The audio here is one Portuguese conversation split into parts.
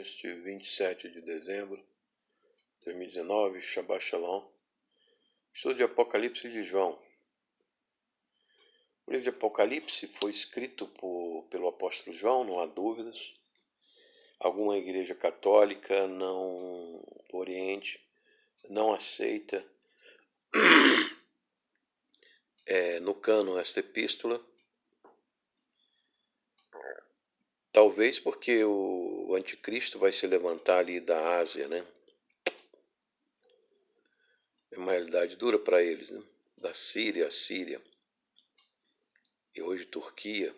neste 27 de dezembro de 2019, Shabbat Shalom, estudo de Apocalipse de João. O livro de Apocalipse foi escrito pelo apóstolo João, não há dúvidas. Alguma igreja católica do Oriente não aceita no cânon esta epístola, talvez porque o anticristo vai se levantar ali da Ásia, né? É uma realidade dura para eles, né? Da Síria, e hoje Turquia.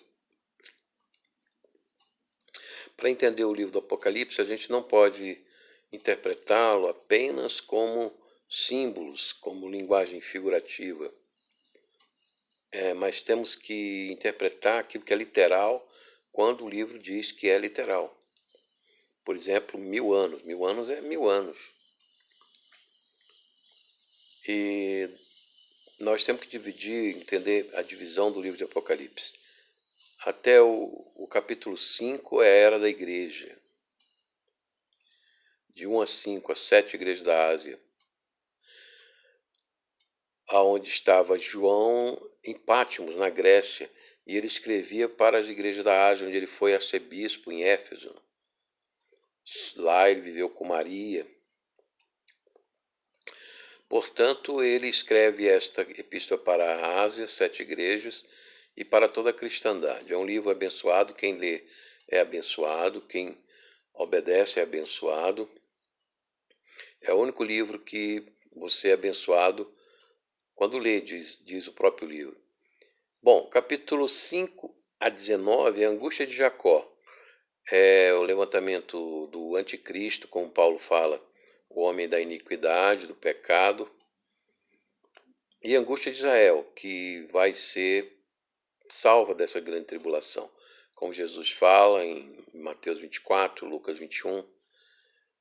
Para entender o livro do Apocalipse, a gente não pode interpretá-lo apenas como símbolos, como linguagem figurativa, mas temos que interpretar aquilo que é literal quando o livro diz que é literal. Por exemplo, 1000 anos. 1000 anos é 1000 anos. E nós temos que entender a divisão do livro de Apocalipse. Até o capítulo 5 é a era da igreja. De 1 a 5, as 7 igrejas da Ásia. Aonde estava João em Patmos, na Grécia, e ele escrevia para as igrejas da Ásia, onde ele foi arcebispo em Éfeso. Lá ele viveu com Maria. Portanto, ele escreve esta epístola para a Ásia, 7 igrejas, e para toda a cristandade. É um livro abençoado, quem lê é abençoado, quem obedece é abençoado. É o único livro que você é abençoado quando lê, diz o próprio livro. Bom, capítulo 5 a 19 é a angústia de Jacó. É o levantamento do anticristo, como Paulo fala, o homem da iniquidade, do pecado. E a angústia de Israel, que vai ser salva dessa grande tribulação. Como Jesus fala em Mateus 24, Lucas 21,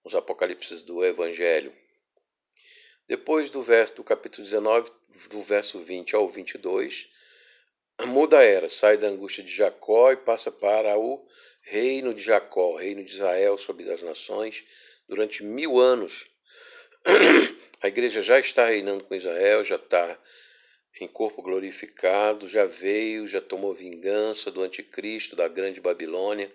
os apocalipses do Evangelho. Depois do capítulo 19, do verso 20 ao 22, muda a era, sai da angústia de Jacó e passa para o reino de Jacó, o reino de Israel sobre as nações, durante 1000 anos. A igreja já está reinando com Israel, já está em corpo glorificado, já veio, já tomou vingança do anticristo, da grande Babilônia,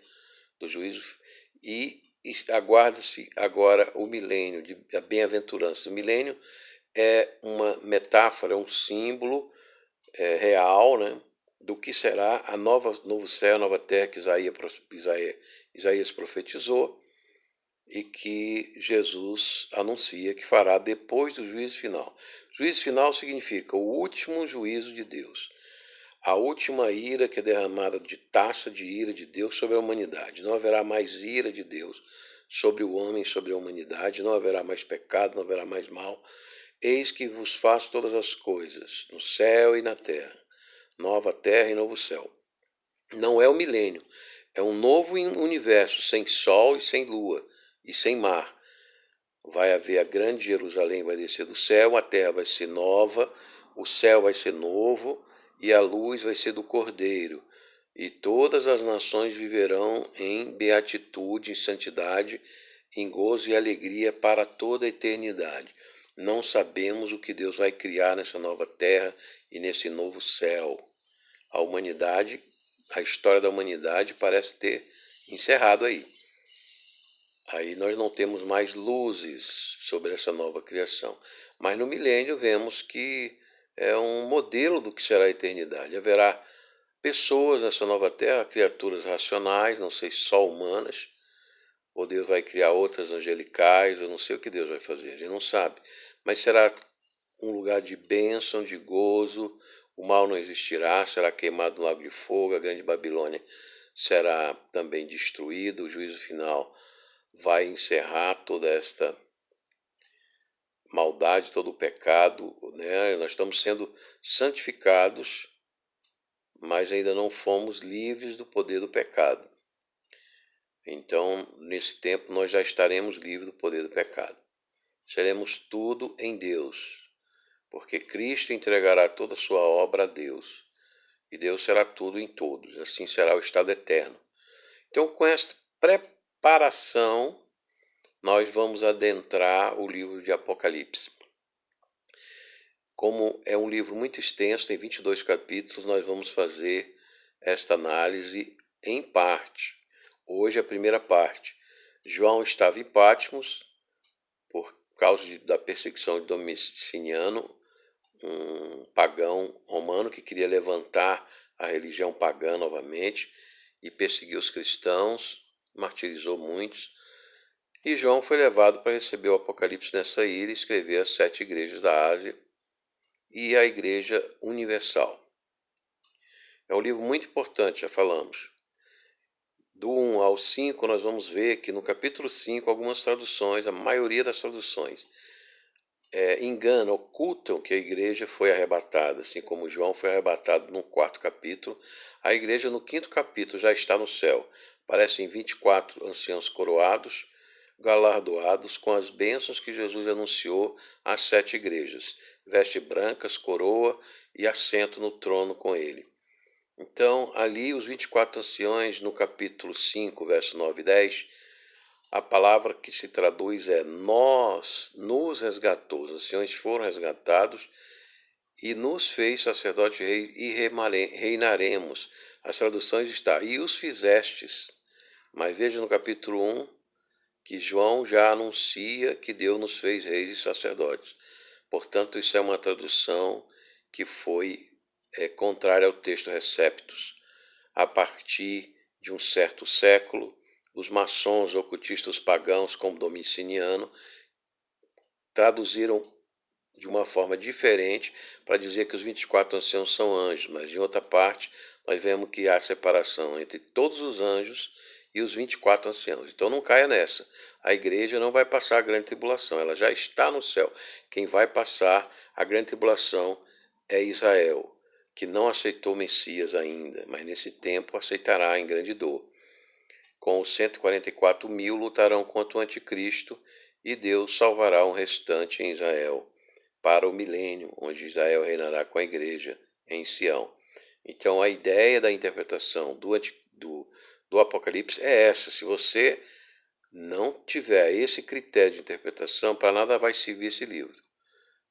do juízo, e aguarda-se agora o milênio, a bem-aventurança. O milênio é uma metáfora, um símbolo real, né, do que será novo céu, a nova terra que Isaías profetizou e que Jesus anuncia que fará depois do juízo final. Juízo final significa o último juízo de Deus, a última ira que é derramada de taça de ira de Deus sobre a humanidade. Não haverá mais ira de Deus sobre o homem, sobre a humanidade, não haverá mais pecado, não haverá mais mal. Eis que vos faço todas as coisas, no céu e na terra, nova terra e novo céu. Não é o milênio, é um novo universo, sem sol e sem lua e sem mar. Vai haver a grande Jerusalém, vai descer do céu, a terra vai ser nova, o céu vai ser novo e a luz vai ser do Cordeiro. E todas as nações viverão em beatitude, em santidade, em gozo e alegria para toda a eternidade. Não sabemos o que Deus vai criar nessa nova terra e nesse novo céu. A humanidade, a história da humanidade parece ter encerrado aí. Aí nós não temos mais luzes sobre essa nova criação. Mas no milênio vemos que é um modelo do que será a eternidade. Haverá pessoas nessa nova terra, criaturas racionais, não sei se só humanas, ou Deus vai criar outras angelicais, eu não sei o que Deus vai fazer, a gente não sabe. Mas será um lugar de bênção, de gozo, o mal não existirá, será queimado no lago de fogo, a grande Babilônia será também destruída, o juízo final vai encerrar toda esta maldade, todo o pecado, né? Nós estamos sendo santificados, mas ainda não fomos livres do poder do pecado. Então, nesse tempo, nós já estaremos livres do poder do pecado. Seremos tudo em Deus, porque Cristo entregará toda a sua obra a Deus, e Deus será tudo em todos. Assim será o estado eterno. Então, com esta preparação, nós vamos adentrar o livro de Apocalipse. Como é um livro muito extenso, tem 22 capítulos, nós vamos fazer esta análise em parte. Hoje a primeira parte. João estava em Patmos por causa da perseguição de Domiciano, um pagão romano que queria levantar a religião pagã novamente e perseguiu os cristãos, martirizou muitos. E João foi levado para receber o Apocalipse nessa ilha e escrever as 7 igrejas da Ásia e a Igreja Universal. É um livro muito importante, já falamos. Do 1 ao 5, nós vamos ver que no capítulo 5, algumas traduções, a maioria das traduções, enganam, ocultam que a igreja foi arrebatada, assim como João foi arrebatado no 4º capítulo. A igreja no 5º capítulo já está no céu. Aparecem 24 anciãos coroados, galardoados com as bênçãos que Jesus anunciou às 7 igrejas, vestes brancas, coroa e assento no trono com ele. Então, ali os 24 anciões, no capítulo 5, verso 9 e 10, a palavra que se traduz é nos resgatou. Os anciões foram resgatados e nos fez sacerdote rei e reinaremos. As traduções estão, e os fizestes. Mas veja no capítulo 1 que João já anuncia que Deus nos fez reis e sacerdotes. Portanto, isso é uma tradução que foi contrária ao texto Receptus. A partir de um certo século, os maçons, ocultistas pagãos, como Domiciano, traduziram de uma forma diferente para dizer que os 24 anciãos são anjos, mas em outra parte nós vemos que há separação entre todos os anjos e os 24 anciãos. Então não caia nessa. A igreja não vai passar a grande tribulação, ela já está no céu. Quem vai passar a grande tribulação é Israel, que não aceitou o Messias ainda, mas nesse tempo aceitará em grande dor. Com os 144 mil lutarão contra o anticristo e Deus salvará um restante em Israel para o milênio, onde Israel reinará com a igreja em Sião. Então a ideia da interpretação do Apocalipse é essa. Se você não tiver esse critério de interpretação, para nada vai servir esse livro.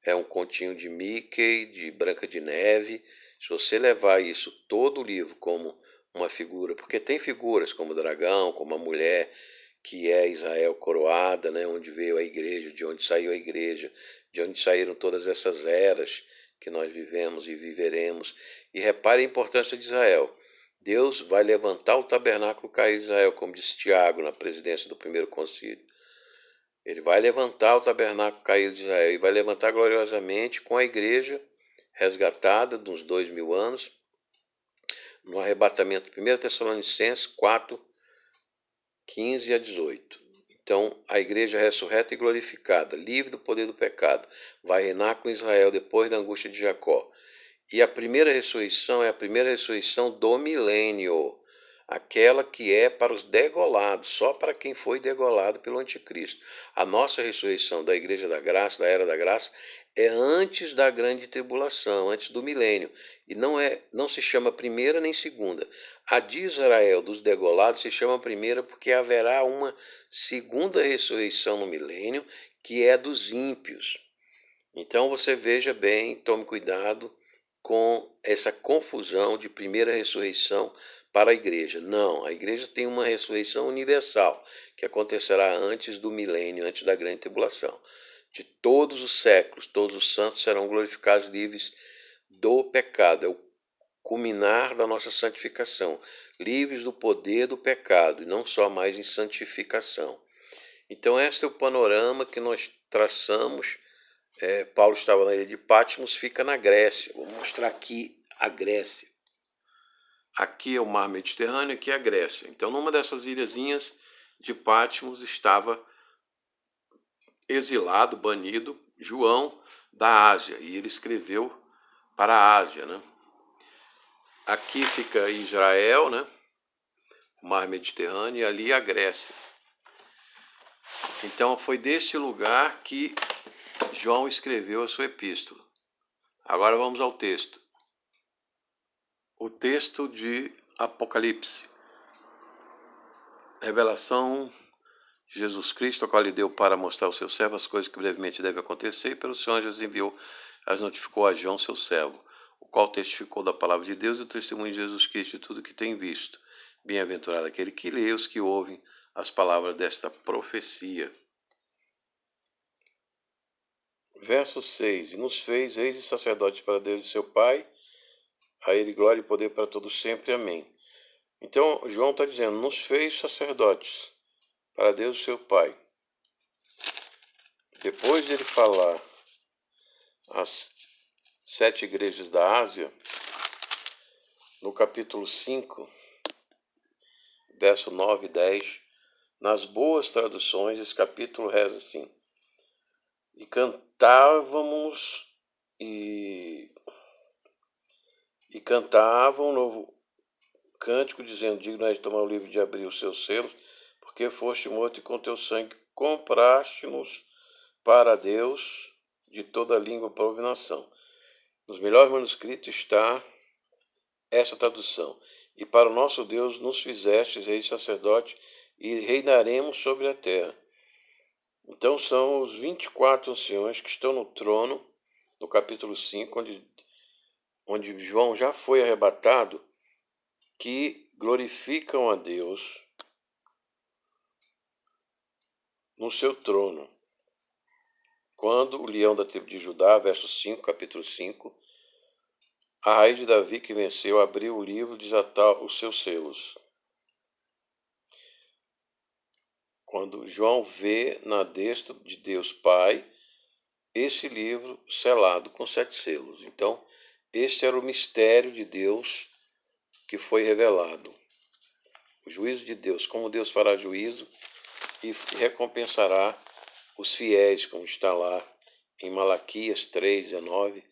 É um continho de Mickey, de Branca de Neve. Se você levar isso, todo o livro, como uma figura, porque tem figuras como o dragão, como a mulher, que é Israel coroada, né, onde veio a igreja, de onde saiu a igreja, de onde saíram todas essas eras que nós vivemos e viveremos. E repare a importância de Israel. Deus vai levantar o tabernáculo caído de Israel, como disse Tiago na presidência do primeiro concílio. Ele vai levantar o tabernáculo caído de Israel e vai levantar gloriosamente com a igreja resgatada de uns 2000 anos, no arrebatamento. 1 Tessalonicenses 4, 15 a 18. Então, a igreja ressurreta e glorificada, livre do poder do pecado, vai reinar com Israel depois da angústia de Jacó. E a primeira ressurreição é a primeira ressurreição do milênio, aquela que é para os degolados, só para quem foi degolado pelo anticristo. A nossa ressurreição da Igreja da Graça, da Era da Graça, é antes da grande tribulação, antes do milênio. E não se chama primeira nem segunda. A de Israel, dos degolados, se chama primeira porque haverá uma segunda ressurreição no milênio, que é dos ímpios. Então você veja bem, tome cuidado com essa confusão de primeira ressurreição para a igreja. Não, a igreja tem uma ressurreição universal, que acontecerá antes do milênio, antes da grande tribulação. De todos os séculos, todos os santos serão glorificados, livres do pecado. É o culminar da nossa santificação, livres do poder do pecado, e não só mais em santificação. Então este é o panorama que nós traçamos. Paulo estava na ilha de Patmos, fica na Grécia. Vou mostrar aqui a Grécia. Aqui é o mar Mediterrâneo, aqui é a Grécia. Então, numa dessas ilhazinhas de Patmos estava exilado, banido, João da Ásia. E ele escreveu para a Ásia, né? Aqui fica Israel, né? O mar Mediterrâneo, e ali a Grécia. Então, foi deste lugar que João escreveu a sua epístola. Agora vamos ao texto. O texto de Apocalipse. Revelação Jesus Cristo, a qual lhe deu para mostrar ao seu servo as coisas que brevemente devem acontecer, e pelo seu anjo as enviou, as notificou a João, seu servo, o qual testificou da palavra de Deus e do testemunho de Jesus Cristo de tudo que tem visto. Bem-aventurado aquele que lê, os que ouvem as palavras desta profecia. Verso 6. E nos fez reis e sacerdotes para Deus e seu Pai, a ele glória e poder para todos sempre. Amém. Então, João está dizendo, nos fez sacerdotes para Deus e seu Pai. Depois de ele falar as 7 igrejas da Ásia, no capítulo 5, verso 9 e 10, nas boas traduções, esse capítulo reza assim: e cantávamos e cantavam um novo cântico, dizendo, digno é de tomar o livro de abrir os seus selos, porque foste morto e com teu sangue compraste-nos para Deus de toda língua, povo e nação. Nos melhores manuscritos está essa tradução: e para o nosso Deus nos fizestes reis sacerdotes e reinaremos sobre a terra. Então são os 24 anciões que estão no trono, no capítulo 5, onde João já foi arrebatado, que glorificam a Deus no seu trono. Quando o leão da tribo de Judá, verso 5, capítulo 5, a raiz de Davi que venceu, abriu o livro e desatou os seus selos. Quando João vê na destra de Deus Pai esse livro selado com 7 selos. Então, este era o mistério de Deus que foi revelado. O juízo de Deus, como Deus fará juízo e recompensará os fiéis, como está lá em Malaquias 3:19,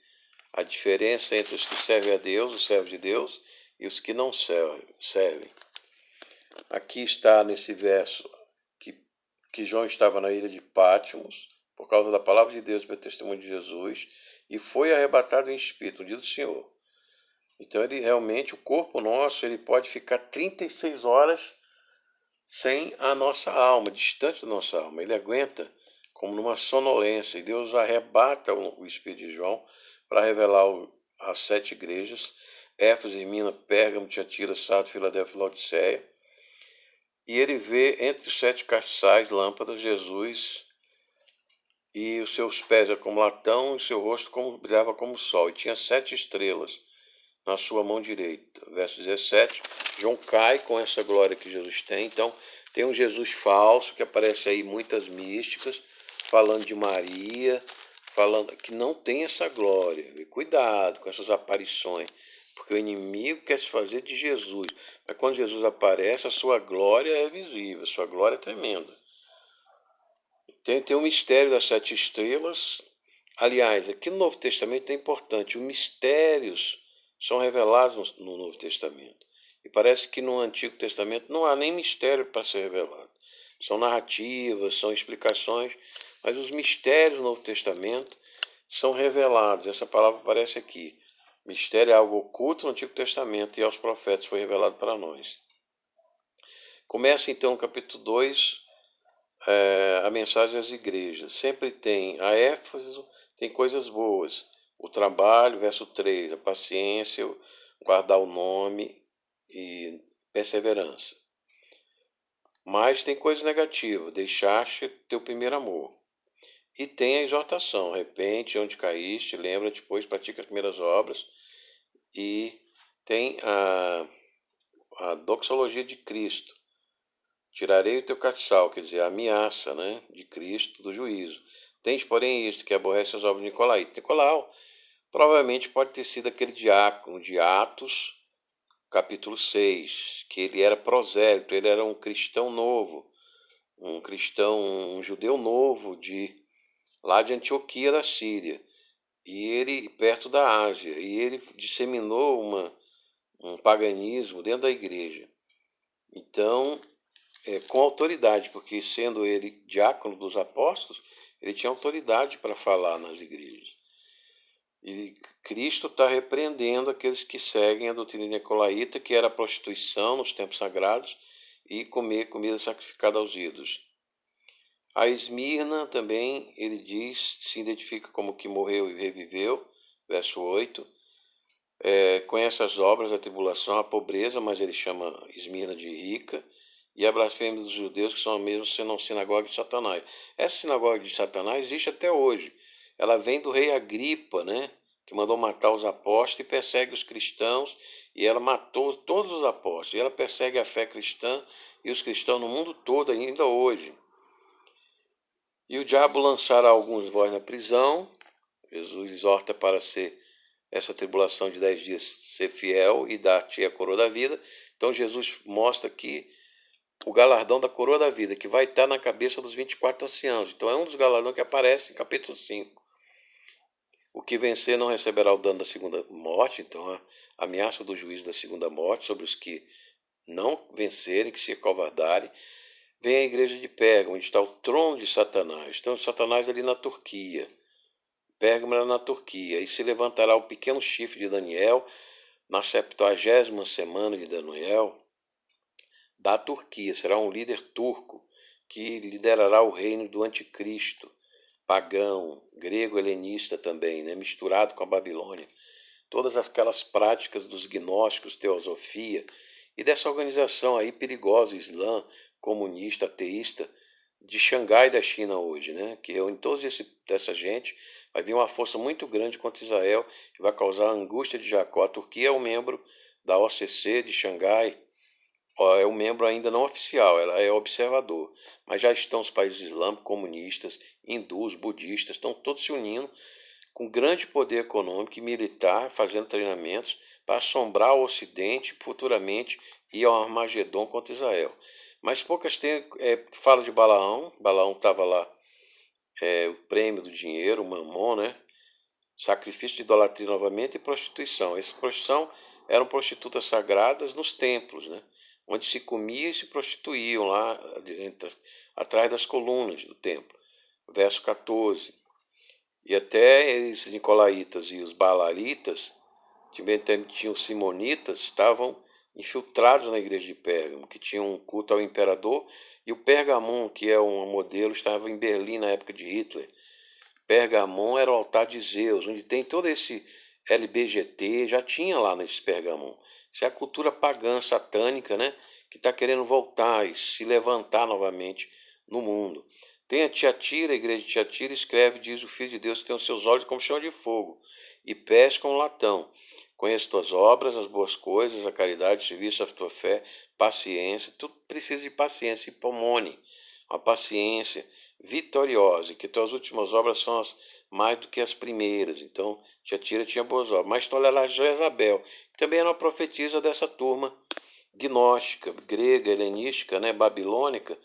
a diferença entre os que servem a Deus, os servos de Deus, e os que não servem. Aqui está nesse verso que João estava na ilha de Patmos, por causa da palavra de Deus, pelo testemunho de Jesus, e foi arrebatado em espírito, no dia do Senhor. Então, ele realmente, o corpo nosso, ele pode ficar 36 horas sem a nossa alma, distante da nossa alma. Ele aguenta como numa sonolência, e Deus arrebata o espírito de João para revelar as 7 igrejas: Éfeso, Esmirna, Pérgamo, Tiatira, Sardes, Filadélfia e Laodiceia. E ele vê entre os 7 castiçais, lâmpadas, Jesus, e os seus pés eram como latão, e seu rosto brilhava como o sol, e tinha 7 estrelas na sua mão direita. Verso 17, João cai com essa glória que Jesus tem. Então, tem um Jesus falso, que aparece aí muitas místicas, falando de Maria, falando que não tem essa glória. E cuidado com essas aparições, porque o inimigo quer se fazer de Jesus. Mas quando Jesus aparece, a sua glória é visível, a sua glória é tremenda. Tem o mistério das 7 estrelas. Aliás, aqui no Novo Testamento é importante, os mistérios são revelados no Novo Testamento. E parece que no Antigo Testamento não há nem mistério para ser revelado. São narrativas, são explicações, mas os mistérios do Novo Testamento são revelados. Essa palavra aparece aqui. Mistério é algo oculto no Antigo Testamento e aos profetas foi revelado para nós. Começa então o capítulo 2, a mensagem às igrejas. Sempre tem a Éfeso, tem coisas boas. O trabalho, verso 3, a paciência, guardar o nome e perseverança. Mas tem coisas negativas, deixaste teu primeiro amor. E tem a exortação, arrepende onde caíste, lembra-te, pois pratica as primeiras obras. E tem a doxologia de Cristo. Tirarei o teu castiçal, quer dizer, a ameaça, né, de Cristo, do juízo. Tens, porém, isto, que aborrece as obras de Nicolaíto. Nicolau provavelmente pode ter sido aquele diácono de Atos, capítulo 6, que ele era prosélito, ele era um cristão novo, um judeu novo lá de Antioquia da Síria, e ele perto da Ásia, e ele disseminou um paganismo dentro da igreja. Então, com autoridade, porque sendo ele diácono dos apóstolos, ele tinha autoridade para falar nas igrejas. E Cristo está repreendendo aqueles que seguem a doutrina nicolaíta, que era a prostituição nos tempos sagrados e comer comida sacrificada aos ídolos. A Esmirna também, ele diz, se identifica como que morreu e reviveu, verso 8. Conhece as obras, a tribulação, a pobreza, mas ele chama Esmirna de rica, e a blasfêmia dos judeus, que são a mesma sinagoga de Satanás. Essa sinagoga de Satanás existe até hoje. Ela vem do rei Agripa, né, que mandou matar os apóstolos e persegue os cristãos, e ela matou todos os apóstolos. E ela persegue a fé cristã e os cristãos no mundo todo ainda hoje. E o diabo lançará alguns de vós na prisão. Jesus exorta para ser essa tribulação de 10 dias, ser fiel e dar-te a coroa da vida. Então Jesus mostra aqui o galardão da coroa da vida, que vai estar na cabeça dos 24 anciãos. Então é um dos galardões que aparece em capítulo 5. O que vencer não receberá o dano da segunda morte. Então a ameaça do juízo da segunda morte sobre os que não vencerem, que se acovardarem. Vem a igreja de Pérgamo, onde está o trono de Satanás. Então Satanás ali na Turquia. Pérgamo era na Turquia. E se levantará o pequeno chifre de Daniel na 70ª semana de Daniel, da Turquia. Será um líder turco que liderará o reino do anticristo, pagão, grego helenista também, né? Misturado com a Babilônia. Todas aquelas práticas dos gnósticos, teosofia, e dessa organização aí perigosa, Islã, comunista, ateísta, de Xangai da China hoje, né? Que em toda essa gente vai vir uma força muito grande contra Israel, que vai causar a angústia de Jacó. A Turquia é um membro da OCC de Xangai, é um membro ainda não oficial, ela é observador, mas já estão os países islâmicos, comunistas, hindus, budistas, estão todos se unindo com grande poder econômico e militar, fazendo treinamentos para assombrar o Ocidente, futuramente ir ao Armagedon contra Israel. Mas poucas fala de Balaão. Balaão estava lá, o prêmio do dinheiro, o mamon, né? Sacrifício de idolatria novamente e prostituição. Essa prostituição eram prostitutas sagradas nos templos, né? Onde se comia e se prostituíam lá atrás das colunas do templo. Verso 14. E até esses nicolaítas e os balalitas, também tinham os simonitas, estavam infiltrados na igreja de Pérgamo, que tinham um culto ao imperador, e o Pergamon, que é um modelo, estava em Berlim na época de Hitler. Pergamon era o altar de Zeus, onde tem todo esse LBGT, já tinha lá nesse Pergamon. Isso é a cultura pagã, satânica, né? Que está querendo voltar e se levantar novamente no mundo. Tem a Tiatira, a igreja de Tiatira, escreve, diz o Filho de Deus, que tem os seus olhos como chama de fogo, e pés como latão. Conheço tuas obras, as boas coisas, a caridade, o serviço, a tua fé, paciência. Tudo precisa de paciência, hipomone, uma paciência vitoriosa, que tuas últimas obras são mais do que as primeiras. Então, Tiatira tinha boas obras. Mas tolerarás Jezabel, que também era uma profetisa dessa turma gnóstica, grega, helenística, né, babilônica,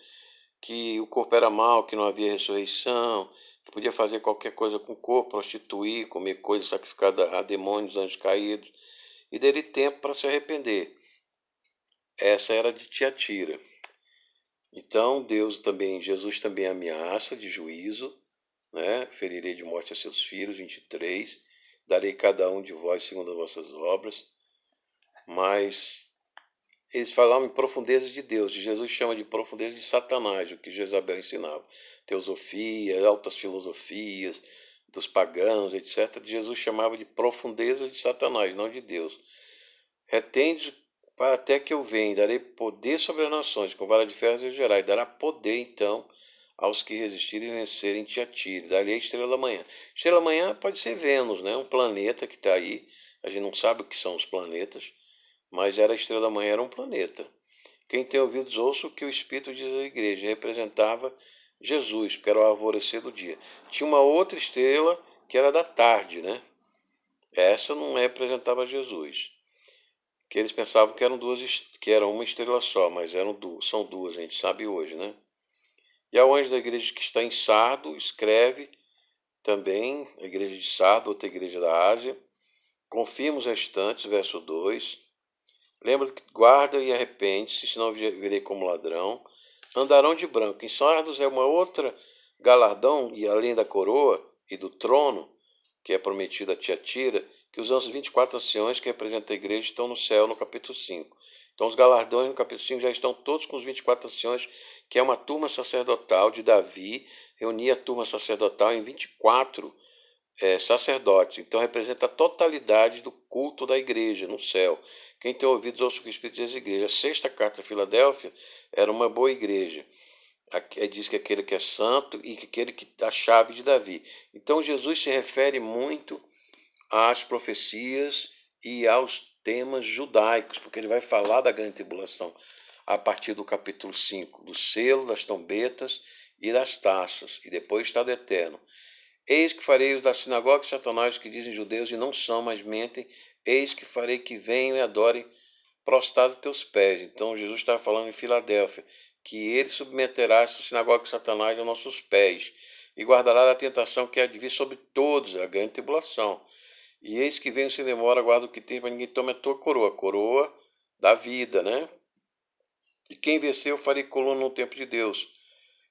que o corpo era mau, que não havia ressurreição, que podia fazer qualquer coisa com o corpo, prostituir, comer coisas sacrificadas a demônios, anjos caídos, e dele tempo para se arrepender. Essa era de Tiatira. Então Jesus também ameaça de juízo, né? Ferirei de morte a seus filhos, 23, darei cada um de vós segundo as vossas obras. Mas eles falavam em profundezas de Deus, e Jesus chama de profundeza de Satanás, o que Jezabel ensinava. Teosofia, altas filosofias dos pagãos, etc. Jesus chamava de profundeza de Satanás, não de Deus. Retende para até que eu venha, darei poder sobre as nações, com vara de ferro e gerais. Dará poder, então, aos que resistirem e vencerem Tiatira. Darei a estrela da manhã. Estrela da manhã pode ser Vênus, né? Um planeta que está aí. A gente não sabe o que são os planetas, mas a estrela da manhã era um planeta. Quem tem ouvidos, ouça o que o Espírito diz à igreja. Representava Jesus, porque era o alvorecer do dia. Tinha uma outra estrela que era da tarde, né? Essa não representava Jesus. Que eles pensavam que eram que era uma estrela só, mas são duas, a gente sabe hoje, né? E ao anjo da igreja que está em Sardo, escreve também, a igreja de Sardo, outra igreja da Ásia, confirma os restantes, verso 2, lembra que guarda e arrepende-se, senão virei como ladrão, andarão de branco. Em Sardos é uma outra galardão, e além da coroa e do trono, que é prometido a Tiatira, que os 24 anciões que representam a igreja estão no céu, no capítulo 5. Então os galardões no capítulo 5 já estão todos com os 24 anciões, que é uma turma sacerdotal de Davi, reunia a turma sacerdotal em 24 sacerdotes. Então representa a totalidade do culto da igreja no céu. Quem tem ouvidos, ouça o que o Espírito diz às igrejas. A sexta carta de Filadélfia era uma boa igreja. Diz que aquele que é santo e que aquele que dá a chave de Davi. Então Jesus se refere muito às profecias e aos temas judaicos, porque ele vai falar da grande tribulação a partir do capítulo 5, do selo, das trombetas e das taças, e depois o estado eterno. Eis que farei os da sinagoga de Satanás, que dizem judeus e não são, mas mentem. Eis que farei que venham e adorem prostrado a teus pés. Então Jesus estava falando em Filadélfia, que ele submeterá essa sinagoga de Satanás aos nossos pés, e guardará da tentação que há de vir sobre todos, a grande tribulação. E eis que venho sem demora, guarda o que tem, para ninguém tome a tua coroa, a coroa da vida, né? E quem venceu, farei coluna no templo de Deus.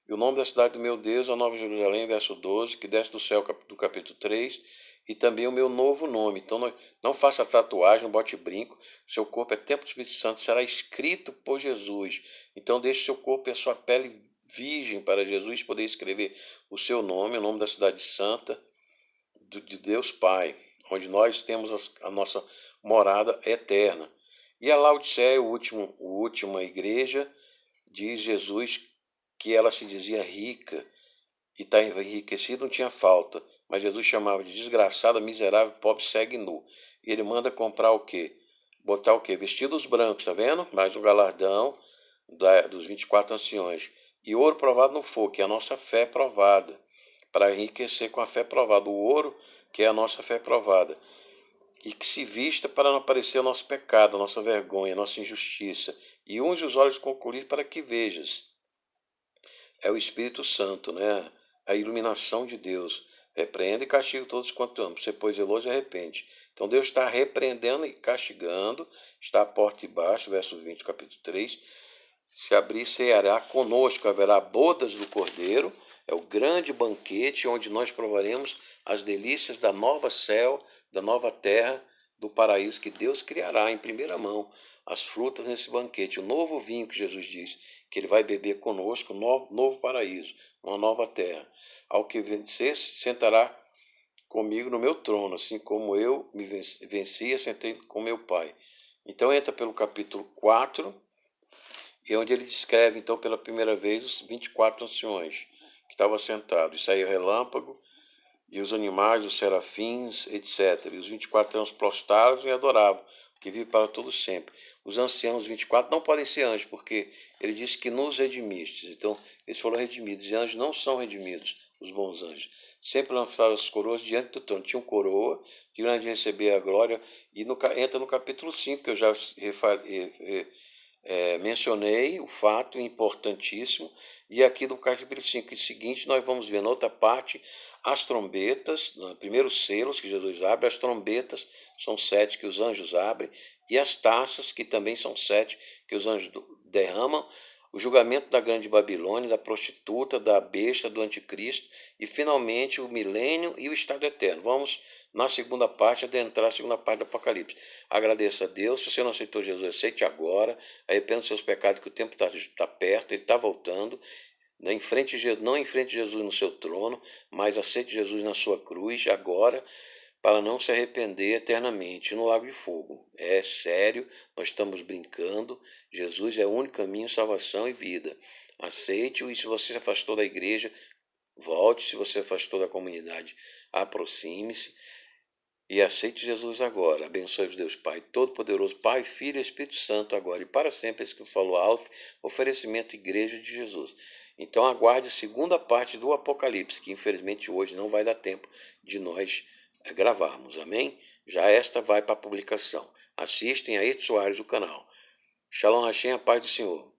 E o nome da cidade do meu Deus é a Nova Jerusalém, verso 12, que desce do céu, do capítulo 3, e também o meu novo nome. Então não faça tatuagem, não bote brinco. Seu corpo é templo do Espírito Santo, será escrito por Jesus. Então deixe seu corpo e a sua pele virgem para Jesus poder escrever o seu nome, o nome da cidade santa, de Deus Pai, onde nós temos a nossa morada eterna. E a Laodiceia, a última igreja, diz Jesus que ela se dizia rica e está enriquecida, não tinha falta. Mas Jesus chamava de desgraçada, miserável, pobre, cego e nu. E ele manda comprar o quê? Botar o quê? Vestidos brancos, tá vendo? Mais um galardão dos 24 anciões. E ouro provado no fogo, que é a nossa fé provada. Para enriquecer com a fé provada. O ouro, que é a nossa fé provada. E que se vista para não aparecer o nosso pecado, a nossa vergonha, a nossa injustiça. E unge os olhos com colírio para que vejas. É o Espírito Santo, né? A iluminação de Deus. Repreende e castiga todos quanto amam. Você, pois, zeloso e arrepende. Então Deus está repreendendo e castigando. Está à porta e baixo, verso 20, capítulo 3. Se abrir, ceará conosco, haverá bodas do Cordeiro. É o grande banquete onde nós provaremos as delícias da nova céu, da nova terra, do paraíso que Deus criará em primeira mão. As frutas nesse banquete, o novo vinho que Jesus diz, que ele vai beber conosco, um novo paraíso, uma nova terra. Ao que vencer, sentará comigo no meu trono, assim como eu me venci, sentei com meu Pai. Então entra pelo capítulo 4, e onde ele descreve, então, pela primeira vez, os 24 anciões que estavam sentados. E saiu relâmpago, e os animais, os serafins, etc. E os 24 anos prostraram e adoravam, que vive para todos sempre. Os anciãos, os 24, não podem ser anjos, porque ele disse que nos redimistes. Então, eles foram redimidos. E anjos não são redimidos, os bons anjos. Sempre lançavam as coroas diante do trono. Tinham coroa, de grande receber a glória. E entra no capítulo 5, que eu já mencionei, o fato importantíssimo. E aqui do capítulo 5 seguinte, nós vamos ver na outra parte as trombetas, primeiro os selos que Jesus abre, as trombetas são 7 que os anjos abrem, e as taças, que também são 7 que os anjos derramam, o julgamento da grande Babilônia, da prostituta, da besta, do anticristo, e finalmente o milênio e o estado eterno. Vamos, na segunda parte, adentrar a segunda parte do Apocalipse. Agradeça a Deus. Se você não aceitou Jesus, aceite agora. Arrependa dos seus pecados, que o tempo está perto, ele está voltando. Não enfrente Jesus no seu trono, mas aceite Jesus na sua cruz agora, para não se arrepender eternamente no lago de fogo. É sério, nós estamos brincando. Jesus é o único caminho, salvação e vida. Aceite-o, e se você se afastou da igreja, volte. Se você se afastou da comunidade, aproxime-se e aceite Jesus agora. Abençoe-vos Deus Pai Todo-Poderoso, Pai, Filho e Espírito Santo agora e para sempre. Esse que falou Alf, oferecimento Igreja de Jesus. Então aguarde a segunda parte do Apocalipse, que infelizmente hoje não vai dar tempo de nós gravarmos, amém? Já esta vai para a publicação. Assistem a Ed Soares, o canal. Shalom Hashem, a paz do Senhor.